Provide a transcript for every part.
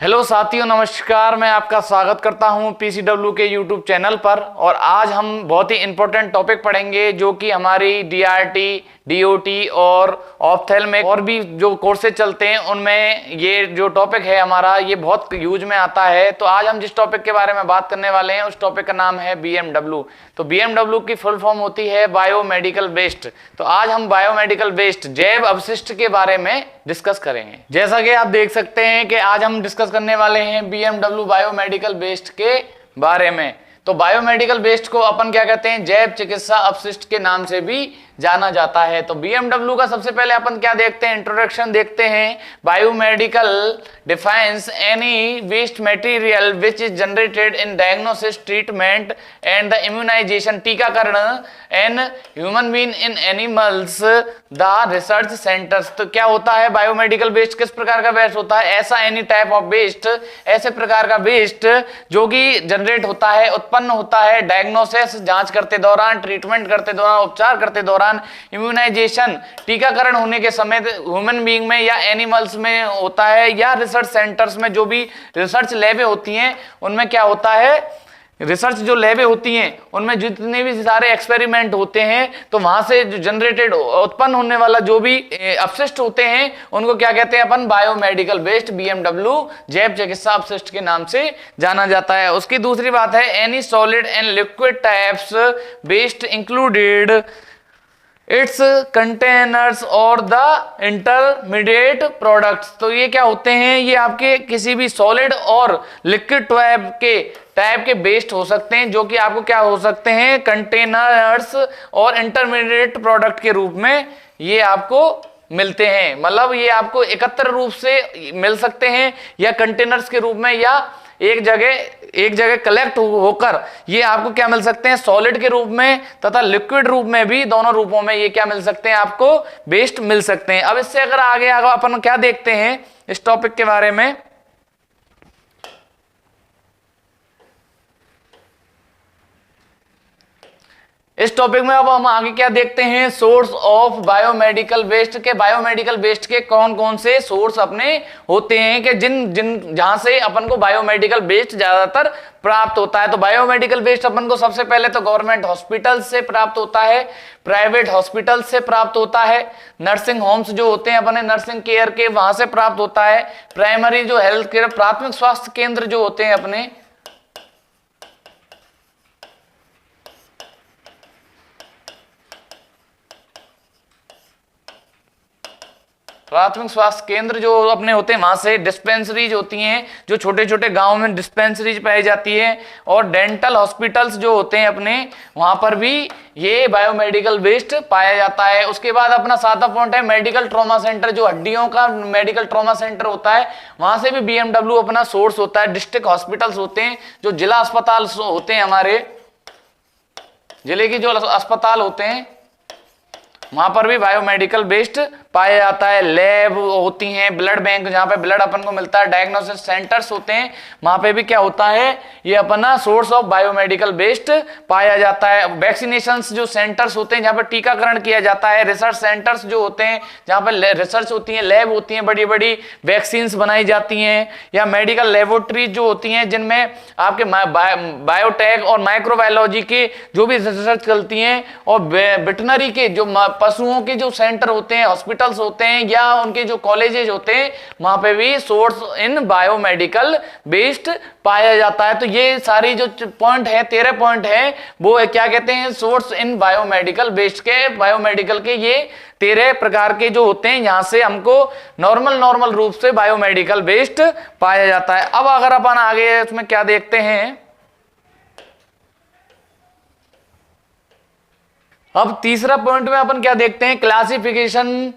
Hello साथियों, नमस्कार। मैं आपका स्वागत करता हूं पीसीडब्ल्यू के यूट्यूब चैनल पर। और आज हम बहुत ही इंपॉर्टेंट टॉपिक पढ़ेंगे जो कि हमारी डीआरटी, डीओटी और ऑप्थेल में और भी जो कोर्सेज चलते हैं उनमें ये जो टॉपिक है हमारा ये बहुत यूज में आता है। तो आज हम जिस टॉपिक के बारे में बात करने वाले हैं उस टॉपिक का नाम है बीएमडब्ल्यू। तो बीएमडब्ल्यू की फुल फॉर्म होती है बायोमेडिकल वेस्ट। तो आज हम बायोमेडिकल वेस्ट, जैव अपशिष्ट के बारे में डिस्कस करेंगे। जैसा कि आप देख सकते हैं कि आज हम डिस्कस करने वाले हैं बीएमडब्ल्यू बायोमेडिकल वेस्ट के बारे में। तो बायोमेडिकल वेस्ट को अपन क्या कहते हैं, जैव चिकित्सा अपशिष्ट के नाम से भी जाना जाता है। तो बीएमडब्ल्यू का सबसे पहले अपन क्या देखते हैं, इंट्रोडक्शन देखते हैं। Biomedical defines any waste material which is generated in diagnosis, treatment and the immunization, टीकाकरण and human being in animals, the research centres. तो क्या होता है बायोमेडिकल वेस्ट, किस प्रकार का वेस्ट होता है? ऐसा एनी टाइप ऑफ वेस्ट, ऐसे प्रकार का वेस्ट जो कि जनरेट होता है, उत्पन्न होता है डायग्नोसिस, जांच करते दौरान, ट्रीटमेंट करते दौरान, उपचार करते दौरान, इम्यूनाइजेशन, टीकाकरण होने के समय ह्यूमन बीइंग में या एनिमल्स में होता है, या रिसर्च सेंटर्स में जो भी रिसर्च लैबें होती हैं उनमें क्या होता है, रिसर्च जो लैबें होती हैं उनमें जितने भी सारे एक्सपेरिमेंट होते हैं तो वहां से जो जनरेटेड उत्पन्न होने वाला जो भी अपशिष्ट होते हैं उनको क्या कहते हैं अपन, बायोमेडिकल वेस्ट, बीएमडब्ल्यू, जैव चिकित्सा अपशिष्ट के नाम से जाना जाता है। उसकी दूसरी बात है any solid and liquid types waste included its containers और द इंटरमीडिएट प्रोडक्ट्स। तो ये क्या होते हैं, ये आपके किसी भी सॉलिड और लिक्विड टाइप के वेस्ट हो सकते हैं जो कि आपको क्या हो सकते हैं, कंटेनर्स और इंटरमीडिएट प्रोडक्ट के रूप में ये आपको मिलते हैं। मतलब ये आपको एकत्र रूप से मिल सकते हैं या कंटेनर्स के रूप में, या एक जगह कलेक्ट होकर ये आपको क्या मिल सकते हैं, सॉलिड के रूप में तथा लिक्विड रूप में भी, दोनों रूपों में ये क्या मिल सकते हैं, आपको वेस्ट मिल सकते हैं। अब इससे अगर आगे अपन क्या देखते हैं इस टॉपिक के बारे में, इस टॉपिक में अब हम आगे क्या देखते हैं, सोर्स ऑफ बायोमेडिकल वेस्ट के। बायोमेडिकल वेस्ट के कौन कौन से सोर्स अपने होते हैं कि जहां से अपन को बायोमेडिकल वेस्ट ज्यादातर प्राप्त होता है। तो बायोमेडिकल वेस्ट अपन को सबसे पहले तो गवर्नमेंट हॉस्पिटल से प्राप्त होता है, प्राइवेट हॉस्पिटल से प्राप्त होता है, नर्सिंग होम्स जो होते हैं अपने नर्सिंग केयर के वहां से प्राप्त होता है, प्राइमरी जो हेल्थ केयर, प्राथमिक स्वास्थ्य केंद्र जो होते हैं अपने, प्राथमिक स्वास्थ्य केंद्र जो अपने होते हैं वहां से, डिस्पेंसरीज होती हैं जो छोटे छोटे गांव में डिस्पेंसरीज पाई जाती है, और डेंटल हॉस्पिटल्स जो होते हैं अपने वहां पर भी ये बायोमेडिकल वेस्ट पाया जाता है। उसके बाद अपना सातवां पॉइंट है मेडिकल ट्रॉमा सेंटर, जो हड्डियों का मेडिकल ट्रॉमा सेंटर होता है वहां से भी बीएमडब्ल्यू अपना सोर्स होता है। डिस्ट्रिक्ट हॉस्पिटल्स होते हैं जो जिला अस्पताल होते हैं, हमारे जिले के जो अस्पताल होते हैं वहां पर भी बायोमेडिकल वेस्ट पाया जाता है। लैब होती हैं, ब्लड बैंक जहां पे ब्लड अपन को मिलता है, डायग्नोसिस सेंटर्स होते हैं वहां पे भी क्या होता है, ये अपना सोर्स ऑफ बायोमेडिकल वेस्ट पाया जाता है। वैक्सीनेशंस जो सेंटर्स होते हैं जहां पे टीकाकरण किया जाता है, रिसर्च सेंटर्स जो होते हैं जहां पे रिसर्च होती है, लैब होती हैं, बड़ी बड़ी वैक्सीन्स बनाई जाती हैं, या मेडिकल लेबोरेटरीज जो होती हैं जिनमें आपके बायोटेक और माइक्रोबायोलॉजी के जो भी रिसर्च चलती हैं, और वेटनरी के जो पशुओं के जो सेंटर होते हैं, हॉस्पिटल्स होते हैं, या उनके जो कॉलेजेस होते हैं वहां पे भी सोर्स इन बायोमेडिकल वेस्ट पाया जाता है। तो ये सारी जो पॉइंट है, 13 पॉइंट है, वो क्या कहते हैं, सोर्स इन बायोमेडिकल वेस्ट के। बायोमेडिकल के ये 13 प्रकार के जो होते हैं यहां से हमको नॉर्मल रूप से बायोमेडिकल वेस्ट पाया जाता है। अब अगर अपन आगे इसमें क्या देखते हैं, अब तीसरा पॉइंट में अपन क्या देखते हैं, classification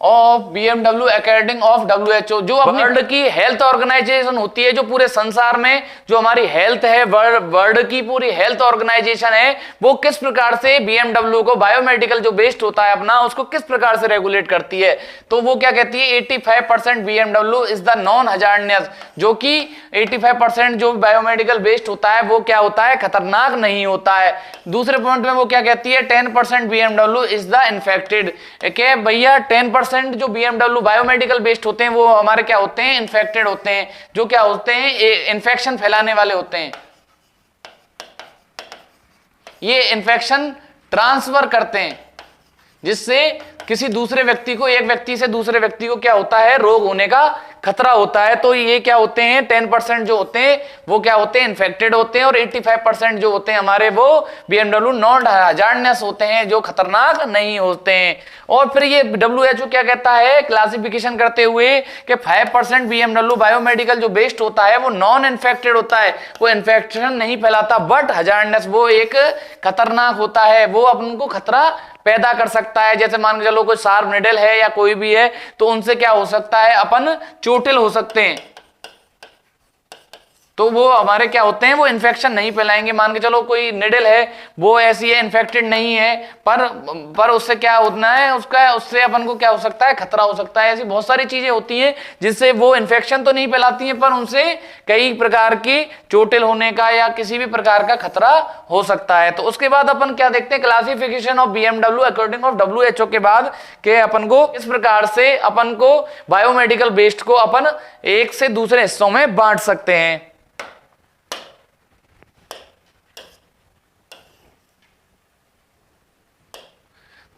of BMW according of WHO, जो वर्ल्ड की हेल्थ ऑर्गेनाइजेशन होती है, जो पूरे संसार में जो हमारी हेल्थ है, वर्ल्ड की पूरी हेल्थ ऑर्गेनाइजेशन है, वो किस प्रकार से बीएमडब्ल्यू को, बायोमेडिकल जो वेस्ट होता है अपना, उसको किस प्रकार से रेगुलेट करती है। तो वो क्या कहती है, 85% बीएमडब्ल्यू इज द नॉन हजार्डनेस, जो कि 85% जो बायोमेडिकल वेस्ट होता है वो क्या होता है, खतरनाक नहीं होता है। दूसरे पॉइंट में वो क्या कहती है, 10% बीएमडब्ल्यू इज द इन्फेक्टेड, भैया 10% 10% जो BMW बायोमेडिकल बेस्ड होते हैं वो हमारे क्या होते हैं, इन्फेक्टेड होते हैं, जो क्या होते हैं, इन्फेक्शन फैलाने वाले होते हैं। ये इन्फेक्शन ट्रांसफर करते हैं, जिससे किसी दूसरे व्यक्ति को, एक व्यक्ति से दूसरे व्यक्ति को क्या होता है, रोग होने का खतरा होता है। तो ये क्या होते हैं, 10% जो होते हैं वो क्या होते हैं, इन्फेक्टेड होते हैं, और 85% जो होते हैं हमारे वो BMW नॉन हजार्डनेस होते हैं, जो खतरनाक नहीं होते हैं। और फिर ये WHO क्या कहता है क्लासिफिकेशन करते हुए कि 5% BMW बायोमेडिकल जो बेस्ड होता है वो नॉन इन्फेक्टेड होता है, वो इन्फेक्शन नहीं फैलाता, बट हजार्डनेस वो एक खतरनाक होता है, वो अपन को खतरा पैदा कर सकता है। जैसे मान के चलो कोई शार्प निडल है या कोई भी है, तो उनसे क्या हो सकता है, अपन चोटिल हो सकते हैं। तो वो हमारे क्या होते हैं, वो इन्फेक्शन नहीं फैलाएंगे। मान के चलो कोई निडल है, वो ऐसी है, इन्फेक्टेड नहीं है, पर उससे क्या होना है, उससे अपन को क्या हो सकता है, खतरा हो सकता है। ऐसी बहुत सारी चीजें होती हैं जिससे वो इन्फेक्शन तो नहीं फैलाती हैं, पर उनसे कई प्रकार की चोटिल होने का या किसी भी प्रकार का खतरा हो सकता है। तो उसके बाद अपन क्या देखते हैं, classification of BMW according of WHO के बाद के अपन को इस प्रकार से अपन को बायोमेडिकल बेस्ड को अपन एक से दूसरे हिस्सों में बांट सकते हैं।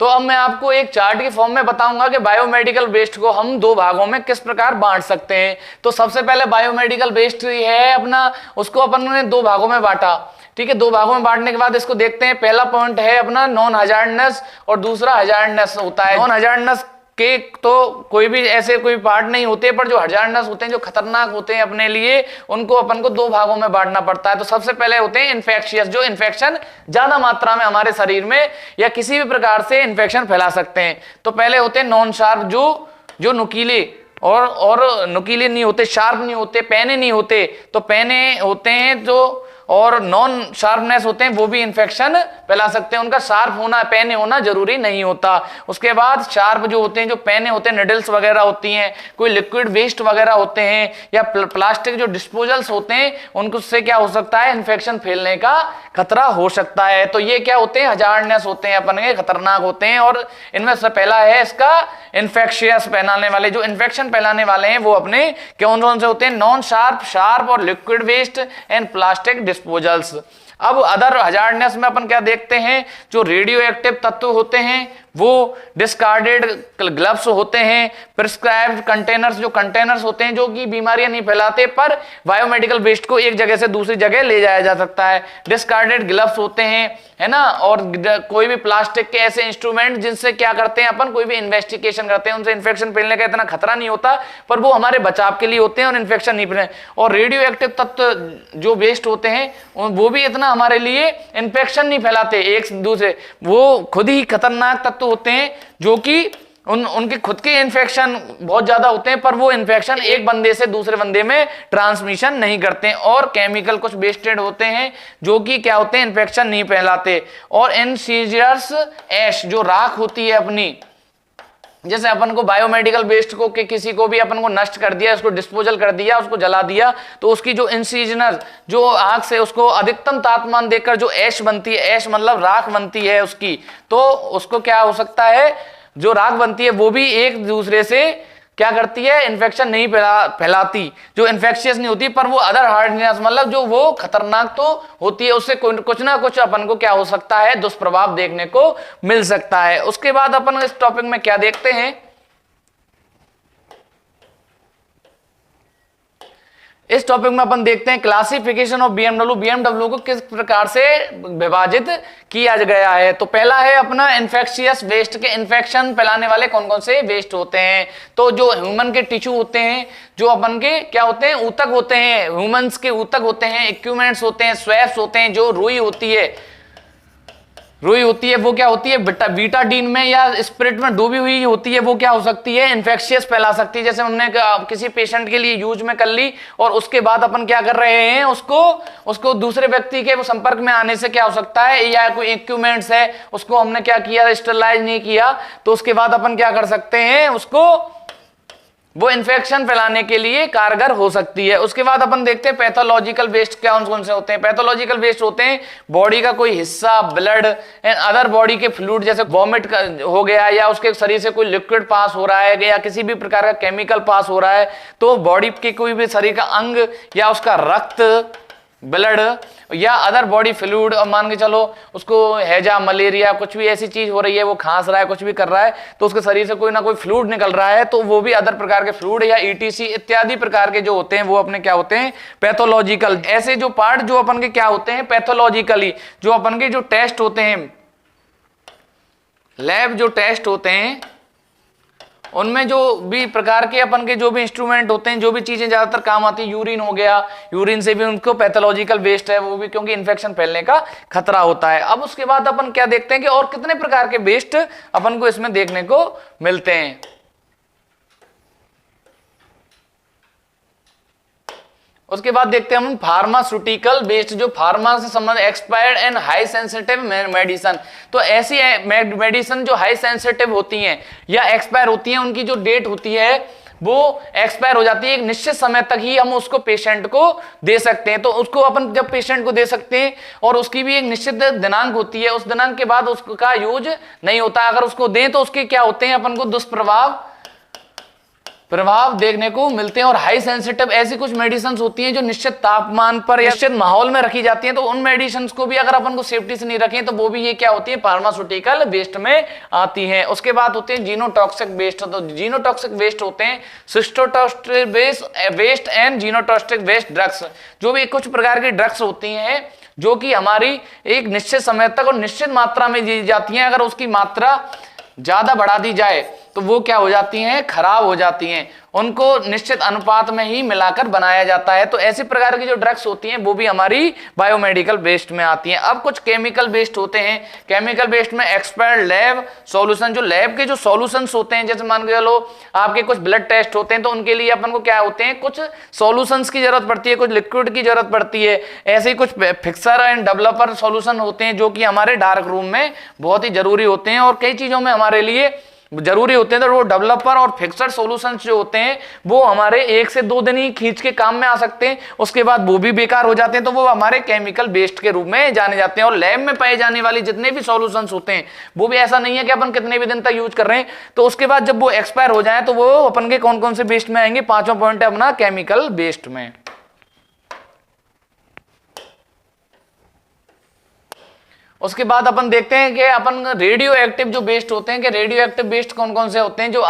तो अब मैं आपको एक चार्ट के फॉर्म में बताऊंगा कि बायोमेडिकल वेस्ट को हम दो भागों में किस प्रकार बांट सकते हैं। तो सबसे पहले बायोमेडिकल वेस्ट है अपना, उसको अपन ने दो भागों में बांटा। ठीक है, दो भागों में बांटने के बाद इसको देखते हैं। पहला पॉइंट है अपना नॉन हजार्डनेस और दूसरा हजार्डनेस होता है। नॉन हजार्डनेस के तो कोई भी ऐसे कोई पार्ट नहीं होते, पर जो हजार्डनेस होते हैं, जो खतरनाक होते हैं अपने लिए, उनको अपन को दो भागों में बांटना पड़ता है। तो सबसे पहले होते हैं इन्फेक्शियस, जो इन्फेक्शन ज्यादा मात्रा में हमारे शरीर में या किसी भी प्रकार से इन्फेक्शन फैला सकते हैं। तो पहले होते हैं नॉन शार्प, जो नुकीले और नुकीले नहीं होते, शार्प नहीं होते, पैने नहीं होते। तो पैने होते हैं जो, और नॉन शार्पनेस होते हैं, वो भी इन्फेक्शन फैला सकते हैं। उनका शार्प होना, पैने होना जरूरी नहीं होता। उसके बाद शार्प जो होते हैं, जो पैने होते हैं, निडल्स वगैरह होती हैं, कोई लिक्विड वेस्ट वगैरह होते हैं, या प्लास्टिक जो डिस्पोजल्स होते हैं, उनको से क्या हो सकता है, इन्फेक्शन फैलने का खतरा हो सकता है। तो ये क्या होते हैं, हजार्डनेस होते हैं अपन के, खतरनाक होते हैं। और इनमें से पहला है इसका इन्फेक्शियस फैलाने वाले, जो इन्फेक्शन फैलाने वाले हैं वो अपने कौन कौन से होते हैं, नॉन शार्प, शार्प और liquid waste and plastic disposals. अब अदर हजार्डनेस में अपन क्या देखते हैं, जो रेडियो एक्टिव तत्व होते हैं, वो डिस्कार्डेड ग्लव्स होते हैं, प्रिस्क्राइब्ड कंटेनर्स, जो कंटेनर्स होते हैं जो कि बीमारियां नहीं फैलाते, पर बायोमेडिकल वेस्ट को एक जगह से दूसरी जगह ले जाया जा सकता है। डिस्कार्डेड ग्लव्स होते हैं, है ना। और कोई भी प्लास्टिक के ऐसे इंस्ट्रूमेंट जिनसे क्या करते हैं अपन, कोई भी इन्वेस्टिगेशन करते हैं, उनसे इन्फेक्शन फैलने का इतना खतरा नहीं होता, पर वो हमारे बचाव के लिए होते हैं और इन्फेक्शन नहीं फैले। और रेडियो एक्टिव तत्व जो वेस्ट होते हैं, वो भी इतना हमारे लिए इन्फेक्शन नहीं फैलाते एक दूसरे, वो खुद ही खतरनाक तत्व होते हैं, जो कि उनके खुद के इन्फेक्शन बहुत ज्यादा होते हैं, पर वो इन्फेक्शन एक बंदे से दूसरे बंदे में ट्रांसमिशन नहीं करते हैं। और केमिकल कुछ वेस्टेड होते हैं जो कि क्या होते हैं, इन्फेक्शन नहीं फैलाते। और इनसीजियस ऐश, जो राख होती है अपनी, जैसे अपन को बायोमेडिकल वेस्ट को किसी को भी अपन को नष्ट कर दिया, उसको डिस्पोजल कर दिया, उसको जला दिया, तो उसकी जो इंसिजनर, जो आग से उसको अधिकतम तापमान देकर जो ऐश बनती है, ऐश मतलब राख बनती है उसकी, तो उसको क्या हो सकता है, जो राख बनती है वो भी एक दूसरे से क्या करती है, इन्फेक्शन नहीं फैलाती, जो इन्फेक्शियस नहीं होती, पर वो अदर हार्डनेस मतलब जो वो खतरनाक तो होती है, उससे कुछ ना कुछ अपन को क्या हो सकता है, दुष्प्रभाव देखने को मिल सकता है। उसके बाद अपन इस टॉपिक में क्या देखते हैं, इस टॉपिक में अपन देखते हैं क्लासिफिकेशन ऑफ BMW को किस प्रकार से विभाजित किया गया है। तो पहला है अपना इन्फेक्शियस वेस्ट, के इन्फेक्शन फैलाने वाले कौन कौन से वेस्ट होते हैं। तो जो ह्यूमन के टिश्यू होते हैं, जो अपन के क्या होते हैं, ऊतक होते हैं, ह्यूमंस के ऊतक होते हैं, इक्विपमेंट्स होते हैं, स्वैप्स होते हैं, जो रुई होती है, वो क्या होती है, बीटाडीन में या स्पिरिट में डूबी हुई होती है, वो क्या हो सकती है, इन्फेक्शियस फैला सकती है। जैसे हमने किसी पेशेंट के लिए यूज में कर ली, और उसके बाद अपन क्या कर रहे हैं, उसको दूसरे व्यक्ति के संपर्क में आने से क्या हो सकता है, या कोई इक्विपमेंट्स है उसको हमने क्या किया, स्टरलाइज नहीं किया, तो उसके बाद अपन क्या कर सकते हैं, उसको वो इन्फेक्शन फैलाने के लिए कारगर हो सकती है। उसके बाद अपन देखते हैं पैथोलॉजिकल वेस्ट कौन कौन से होते हैं। पैथोलॉजिकल वेस्ट होते हैं बॉडी का कोई हिस्सा, ब्लड एंड अदर बॉडी के फ्लूइड, जैसे वॉमिट हो गया या उसके शरीर से कोई लिक्विड पास हो रहा है या किसी भी प्रकार का केमिकल पास हो रहा है, तो बॉडी के कोई भी शरीर का अंग या उसका रक्त, ब्लड या अदर बॉडी फ्लूइड, और मान के चलो उसको हैजा, मलेरिया, कुछ भी ऐसी चीज हो रही है, वो खांस रहा है, कुछ भी कर रहा है, तो उसके शरीर से कोई ना कोई फ्लूइड निकल रहा है, तो वो भी अदर प्रकार के फ्लूइड या ईटीसी इत्यादि प्रकार के जो होते हैं वो अपने क्या होते हैं, पैथोलॉजिकल। ऐसे जो पार्ट जो अपन के क्या होते हैं पैथोलॉजिकली, जो अपन के जो टेस्ट होते हैं, लैब जो टेस्ट होते हैं, उनमें जो भी प्रकार के अपन के जो भी इंस्ट्रूमेंट होते हैं, जो भी चीजें ज्यादातर काम आती है, यूरिन हो गया, यूरिन से भी उनको पैथोलॉजिकल वेस्ट है वो भी, क्योंकि इन्फेक्शन फैलने का खतरा होता है। अब उसके बाद अपन क्या देखते हैं कि और कितने प्रकार के वेस्ट अपन को इसमें देखने को मिलते हैं। उसके बाद देखते हैं हम फार्मास्यूटिकल वेस्ट, जो फार्मा से संबंधित expired and high sensitive medicine. तो ऐसी मेडिसिन जो हाई सेंसिटिव होती हैं या एक्सपायर होती हैं, उनकी जो डेट होती है वो एक्सपायर हो जाती है, एक निश्चित समय तक ही हम उसको पेशेंट को दे सकते हैं। तो उसको अपन जब पेशेंट को दे सकते हैं और उसकी भी एक निश्चित दिनांक होती है, उस दिनांक के बाद उसका यूज नहीं होता। अगर उसको दें तो उसके क्या होते हैं, अपन को दुष्प्रभाव देखने को मिलते हैं। और हाई सेंसिटिव ऐसी कुछ मेडिसिन होती हैं जो निश्चित तापमान पर या निश्चित माहौल में रखी जाती हैं, तो उन मेडिसिन को भी अगर अपन को सेफ्टी से नहीं रखें तो वो भी ये क्या होती है, फार्मास्यूटिकल वेस्ट में आती हैं। उसके बाद होते हैं जीनोटॉक्सिक वेस्ट। तो जीनोटॉक्सिक वेस्ट होते हैं cytotoxic waste and genotoxic waste drugs, जो भी कुछ प्रकार की ड्रग्स होती हैं जो कि हमारी एक निश्चित समय तक और निश्चित मात्रा में दी जाती हैं। अगर उसकी मात्रा ज्यादा बढ़ा दी जाए तो वो क्या हो जाती हैं, खराब हो जाती हैं। उनको निश्चित अनुपात में ही मिलाकर बनाया जाता है। तो ऐसी प्रकार की जो ड्रग्स होती हैं वो भी हमारी बायोमेडिकल वेस्ट में आती हैं। अब कुछ केमिकल वेस्ट होते हैं। केमिकल वेस्ट में एक्सपायर्ड लैब सॉल्यूशन, जो लैब के जो सॉल्यूशंस होते हैं, जैसे मान के चलो आपके कुछ ब्लड टेस्ट होते हैं, तो उनके लिए अपन को क्या होते हैं, कुछ सॉल्यूशंस की जरूरत पड़ती है, कुछ लिक्विड की जरूरत पड़ती है। ऐसे ही कुछ फिक्सर एंड डेवलपर सॉल्यूशन होते हैं जो कि हमारे डार्क रूम में बहुत ही जरूरी होते हैं और कई चीजों में हमारे लिए जरूरी होते हैं। तो वो डेवलपर और फिक्सर सॉल्यूशंस जो होते हैं वो हमारे 1 से 2 दिन ही खींच के काम में आ सकते हैं, उसके बाद वो भी बेकार हो जाते हैं, तो वो हमारे केमिकल वेस्ट के रूप में जाने जाते हैं। और लैब में पाए जाने वाली जितने भी सॉल्यूशंस होते हैं वो भी ऐसा नहीं है कि अपन कितने भी दिन तक यूज कर रहे हैं, तो उसके बाद जब वो एक्सपायर हो जाए तो वो अपन के कौन कौन से वेस्ट में आएंगे, 5वां पॉइंट है अपना केमिकल वेस्ट में। उसके बाद अपन देखते हैं कि अपन रेडियो एक्टिव जो वेस्ट होते हैं, कि रेडियो एक्टिव वेस्ट कौन कौन से होते हैं, जो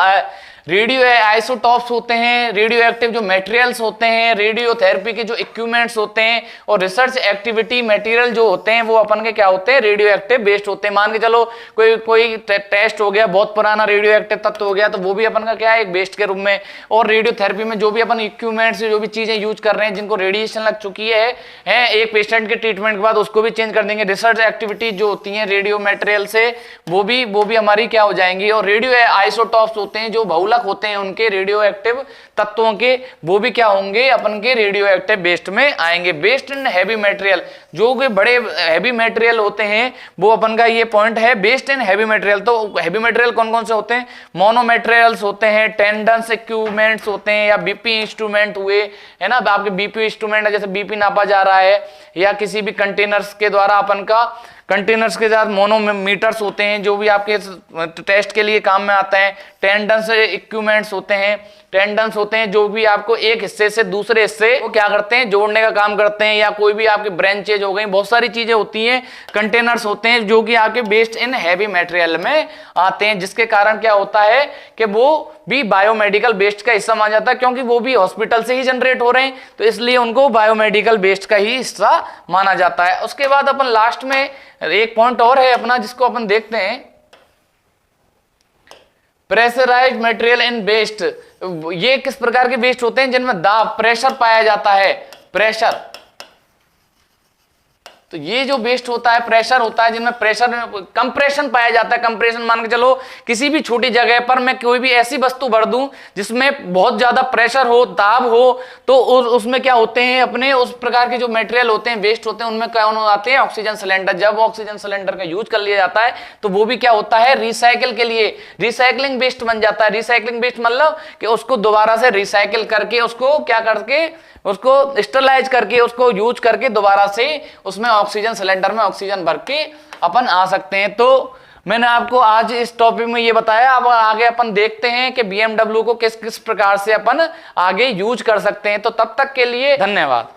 रेडियो आइसोटॉप्स होते हैं, रेडियो एक्टिव जो मटेरियल्स होते हैं, रेडियोथेरेपी के जो इक्विपमेंट्स होते हैं और रिसर्च एक्टिविटी मटेरियल जो होते हैं वो अपन के क्या होते हैं, रेडियो एक्टिव वेस्ट होते हैं। मान के चलो कोई टेस्ट हो गया, बहुत पुराना रेडियो एक्टिव तत्व हो गया, तो वो भी अपन का क्या है, एक वेस्ट के रूप में। और रेडियोथेरेपी में जो भी अपन इक्विपमेंट्स जो भी चीजें यूज कर रहे हैं जिनको रेडिएशन लग चुकी है एक पेशेंट के ट्रीटमेंट के बाद उसको भी चेंज कर देंगे। रिसर्च एक्टिविटी जो होती है रेडियो मटेरियल से वो भी हमारी क्या हो जाएंगी। और रेडियो आइसोटॉप्स होते हैं जो बहुलक होते हैं उनके रेडियो एक्टिव तत्वों के, वो भी क्या होंगे, अपन के रेडियो एक्टिव वेस्ट में आएंगे। वेस्ट एंड हैवी मटेरियल, जो कि बड़े हैवी मटेरियल होते हैं वो अपन का ये पॉइंट है, वेस्ट एंड हैवी मटेरियल। तो हैवी मटेरियल कौन कौन से होते हैं, मोनो मटेरियल्स होते हैं, टेंडेंस इक्विपमेंट्स होते हैं, या बीपी इंस्ट्रूमेंट हुए, है ना, आपके बीपी इंस्ट्रूमेंट है, जैसे बीपी नापा जा रहा है, या किसी भी कंटेनर्स के द्वारा अपन का कंटेनर्स के साथ मोनोमीटर्स होते हैं जो भी आपके टेस्ट के लिए काम में आता है। टेंडेंस इक्विपमेंट्स होते हैं, टेंडेंस होते हैं जो भी आपको एक हिस्से से दूसरे हिस्से वो क्या करते हैं, जोड़ने का काम करते हैं, या कोई भी आपके ब्रांचेज हो गई, बहुत सारी चीजें होती हैं। कंटेनर्स होते हैं जो कि आपके वेस्ट इन हैवी मटेरियल में आते हैं, जिसके कारण क्या होता है कि वो भी बायोमेडिकल वेस्ट का हिस्सा माना जाता है, क्योंकि वो भी हॉस्पिटल से ही जनरेट हो रहे हैं, तो इसलिए उनको बायोमेडिकल वेस्ट का ही हिस्सा माना जाता है। उसके बाद अपन लास्ट में एक पॉइंट और है अपना जिसको अपन देखते हैं, प्रेशराइज्ड मटेरियल इन वेस्ट। ये किस प्रकार के वेस्ट होते हैं जिनमें दाब, प्रेशर पाया जाता है, प्रेशर तो ये जो वेस्ट होता है, प्रेशर होता है, जिनमें प्रेशर कंप्रेशन पाया जाता है। कंप्रेशन मान के चलो किसी भी छोटी जगह पर मैं कोई भी ऐसी वस्तु भर दूं जिसमें बहुत ज्यादा प्रेशर हो, दाब हो, तो उसमें क्या होते हैं, अपने उस प्रकार के जो मटेरियल होते हैं, वेस्ट होते हैं, उनमें क्या आते हैं, ऑक्सीजन सिलेंडर। जब ऑक्सीजन सिलेंडर का यूज कर लिया जाता है तो वो भी क्या होता है, रिसाइकिल के लिए रिसाइकलिंग वेस्ट बन जाता है। रिसाइकलिंग वेस्ट मतलब कि उसको दोबारा से रिसाइकिल करके, उसको क्या करके, उसको स्टरलाइज करके, उसको यूज करके दोबारा से उसमें ऑक्सीजन सिलेंडर में ऑक्सीजन भर के अपन आ सकते हैं। तो मैंने आपको आज इस टॉपिक में ये बताया। अब आगे अपन देखते हैं कि BMW को किस किस प्रकार से अपन आगे यूज कर सकते हैं। तो तब तक के लिए धन्यवाद।